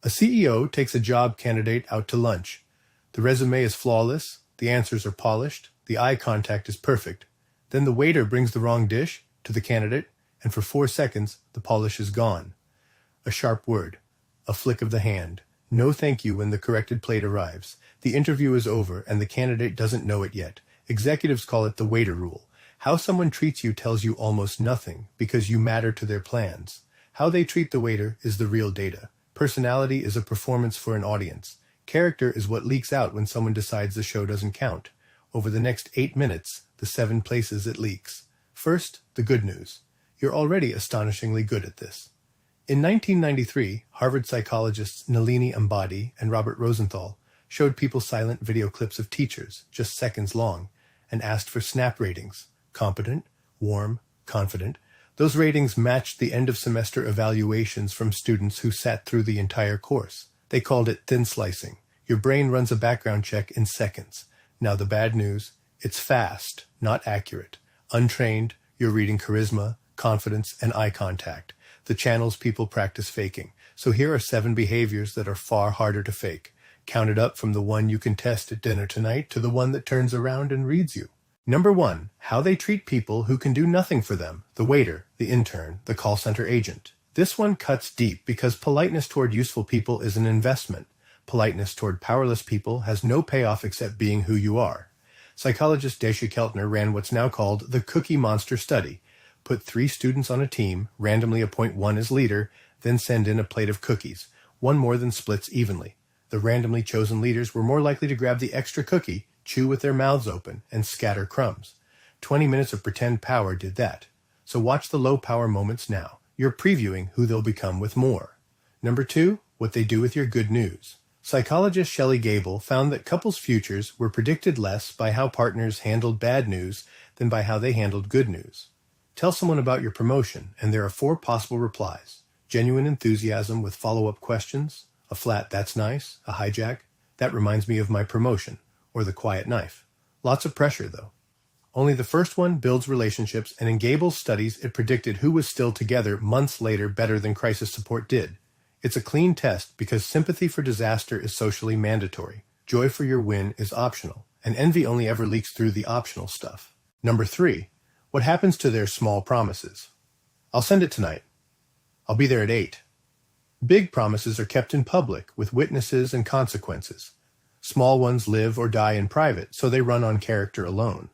A CEO takes a job candidate out to lunch. The resume is flawless, the answers are polished, the eye contact is perfect. Then the waiter brings the wrong dish to the candidate, and for 4 seconds, the polish is gone. A sharp word, a flick of the hand, no thank you when the corrected plate arrives. The interview is over, and the candidate doesn't know it yet. Executives call it the waiter rule. How someone treats you tells you almost nothing, because you matter to their plans. How they treat the waiter is the real data. Personality is a performance for an audience. Character is what leaks out when someone decides the show doesn't count. Over the next 8 minutes, the 7 places it leaks. First, the good news. You're already astonishingly good at this. In 1993, Harvard psychologists Nalini Ambady and Robert Rosenthal showed people silent video clips of teachers, just seconds long, and asked for snap ratings. Competent, warm, confident. Those ratings matched the end-of-semester evaluations from students who sat through the entire course. They called it thin slicing. Your brain runs a background check in seconds. Now the bad news, it's fast, not accurate. Untrained, you're reading charisma, confidence, and eye contact, the channels people practice faking. So here are 7 behaviors that are far harder to fake. Counted up from the one you can test at dinner tonight to the one that turns around and reads you. Number 1, how they treat people who can do nothing for them. The waiter, the intern, the call center agent. This one cuts deep because politeness toward useful people is an investment. Politeness toward powerless people has no payoff except being who you are. Psychologist Dacia Keltner ran what's now called the Cookie Monster study. Put 3 students on a team, randomly appoint one as leader, then send in a plate of cookies. One more than splits evenly. The randomly chosen leaders were more likely to grab the extra cookie, chew with their mouths open, and scatter crumbs. 20 minutes of pretend power did that. So watch the low-power moments now. You're previewing who they'll become with more. Number 2, what they do with your good news. Psychologist Shelley Gable found that couples' futures were predicted less by how partners handled bad news than by how they handled good news. Tell someone about your promotion, and there are 4 possible replies. Genuine enthusiasm with follow-up questions, a flat "that's nice," a hijack, "that reminds me of my promotion," or the quiet knife. Lots of pressure, though. Only the first one builds relationships, and in Gable's studies, it predicted who was still together months later better than crisis support did. It's a clean test because sympathy for disaster is socially mandatory, joy for your win is optional, and envy only ever leaks through the optional stuff. Number 3, what happens to their small promises? I'll send it tonight. I'll be there at 8. Big promises are kept in public with witnesses and consequences. Small ones live or die in private, so they run on character alone.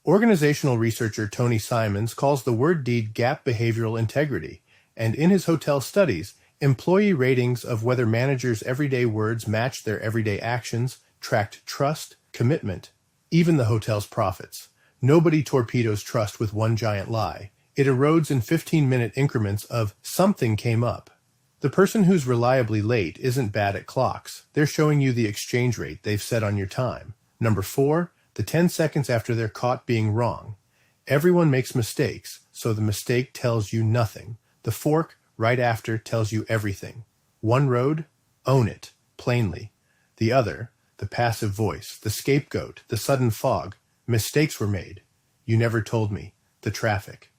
Organizational researcher Tony Simons calls the word deed gap behavioral integrity, and in his hotel studies, employee ratings of whether managers' everyday words matched their everyday actions tracked trust, commitment, even the hotel's profits. Nobody torpedoes trust with one giant lie. It erodes in 15-minute increments of something came up. The person who's reliably late isn't bad at clocks. They're showing you the exchange rate they've set on your time. Number 4, the 10 seconds after they're caught being wrong. Everyone makes mistakes, so the mistake tells you nothing. The fork right after tells you everything. One road, own it, plainly. The other, the passive voice, the scapegoat, the sudden fog. Mistakes were made. You never told me. The traffic.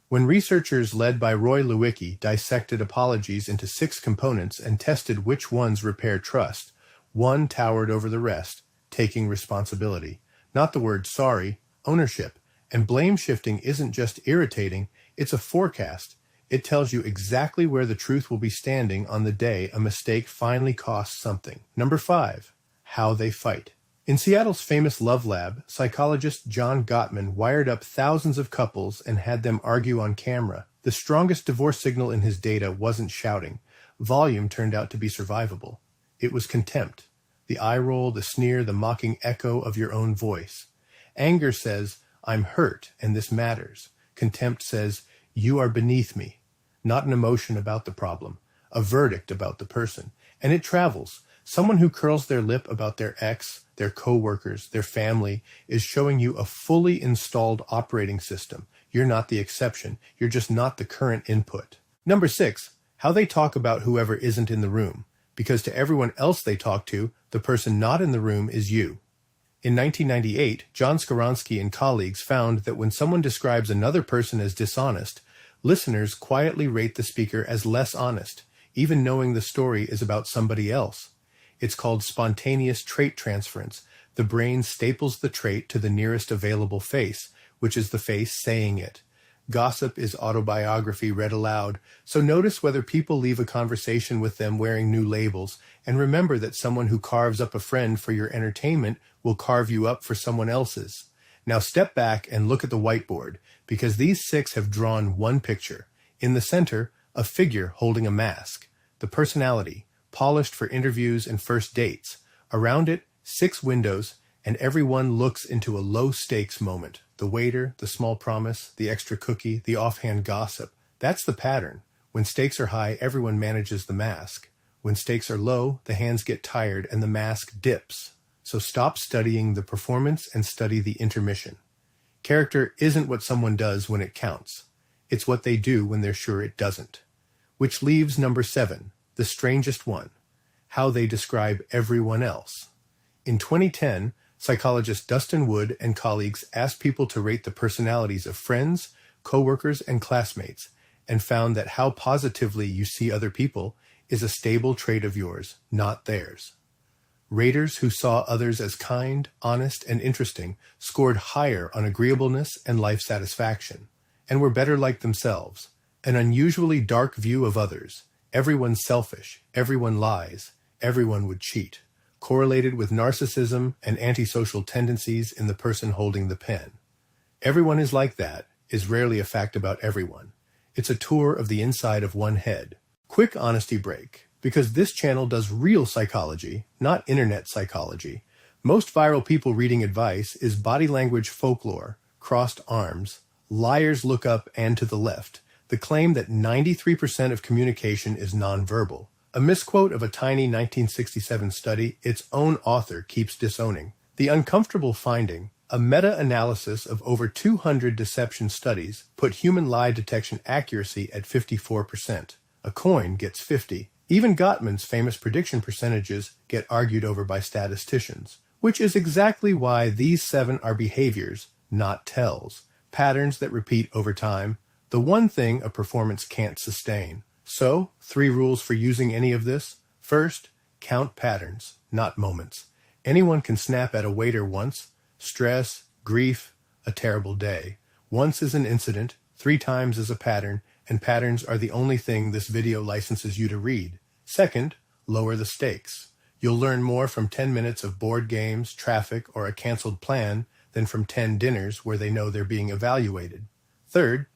When researchers led by Roy Lewicki dissected apologies into 6 components and tested which ones repair trust, one towered over the rest, taking responsibility. Not the word sorry, ownership. And blame shifting isn't just irritating, it's a forecast. It tells you exactly where the truth will be standing on the day a mistake finally costs something. Number 5, how they fight. In Seattle's famous Love Lab, psychologist John Gottman wired up thousands of couples and had them argue on camera. The strongest divorce signal in his data wasn't shouting. Volume turned out to be survivable. It was contempt. The eye roll, the sneer, the mocking echo of your own voice. Anger says, I'm hurt and this matters. Contempt says, you are beneath me. Not an emotion about the problem, a verdict about the person. And it travels. Someone who curls their lip about their ex, their coworkers, their family, is showing you a fully installed operating system. You're not the exception. You're just not the current input. Number 6, how they talk about whoever isn't in the room. Because to everyone else they talk to, the person not in the room is you. In 1998, John Skowronski and colleagues found that when someone describes another person as dishonest, listeners quietly rate the speaker as less honest. even knowing the story is about somebody else. It's called spontaneous trait transference. The brain staples the trait to the nearest available face, which is the face saying it. Gossip is autobiography read aloud, so notice whether people leave a conversation with them wearing new labels, and remember that someone who carves up a friend for your entertainment will carve you up for someone else's. Now step back and look at the whiteboard, because these 6 have drawn one picture. In the center, a figure holding a mask. The personality, polished for interviews and first dates. Around it, 6 windows, and every one looks into a low-stakes moment. The waiter, the small promise, the extra cookie, the offhand gossip. That's the pattern. When stakes are high, everyone manages the mask. When stakes are low, the hands get tired and the mask dips. So stop studying the performance and study the intermission. Character isn't what someone does when it counts. It's what they do when they're sure it doesn't. Which leaves number 7, the strangest one. How they describe everyone else. In 2010, psychologist Dustin Wood and colleagues asked people to rate the personalities of friends, coworkers, and classmates, and found that how positively you see other people is a stable trait of yours, not theirs. Raters who saw others as kind, honest, and interesting scored higher on agreeableness and life satisfaction, and were better like themselves. An unusually dark view of others. Everyone's selfish, everyone lies, everyone would cheat. Correlated with narcissism and antisocial tendencies in the person holding the pen. Everyone is like that is rarely a fact about everyone. It's a tour of the inside of one head. Quick honesty break, because this channel does real psychology, not internet psychology. Most viral people reading advice is body language folklore, crossed arms, liars look up and to the left, the claim that 93% of communication is nonverbal. A misquote of a tiny 1967 study its own author keeps disowning. The uncomfortable finding, a meta-analysis of over 200 deception studies, put human lie detection accuracy at 54%. A coin gets 50. Even Gottman's famous prediction percentages get argued over by statisticians, which is exactly why these 7 are behaviors, not tells, patterns that repeat over time, the one thing a performance can't sustain. So, 3 rules for using any of this. First, count patterns, not moments. Anyone can snap at a waiter once. Stress, grief, a terrible day. Once is an incident, 3 times is a pattern, and patterns are the only thing this video licenses you to read. Second, lower the stakes. You'll learn more from 10 minutes of board games, traffic, or a canceled plan than from 10 dinners where they know they're being evaluated. Third,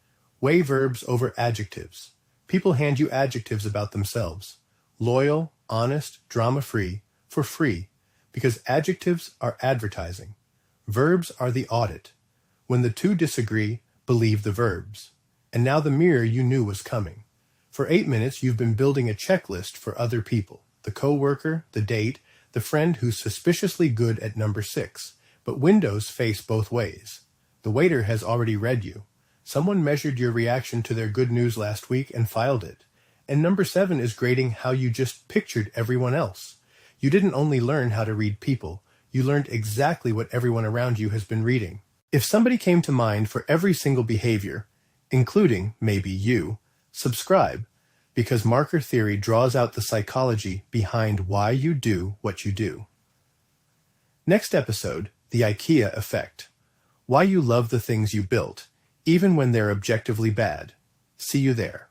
weigh verbs over adjectives. People hand you adjectives about themselves. Loyal, honest, drama-free, for free, because adjectives are advertising. Verbs are the audit. When the 2 disagree, believe the verbs. And now the mirror you knew was coming. For 8 minutes, you've been building a checklist for other people. The coworker, the date, the friend who's suspiciously good at number 6. But windows face both ways. The waiter has already read you. Someone measured your reaction to their good news last week and filed it. And number 7 is grading how you just pictured everyone else. You didn't only learn how to read people, you learned exactly what everyone around you has been reading. If somebody came to mind for every single behavior, including maybe you, subscribe, because marker theory draws out the psychology behind why you do what you do. Next episode, the IKEA effect. Why you love the things you built, even when they're objectively bad. See you there.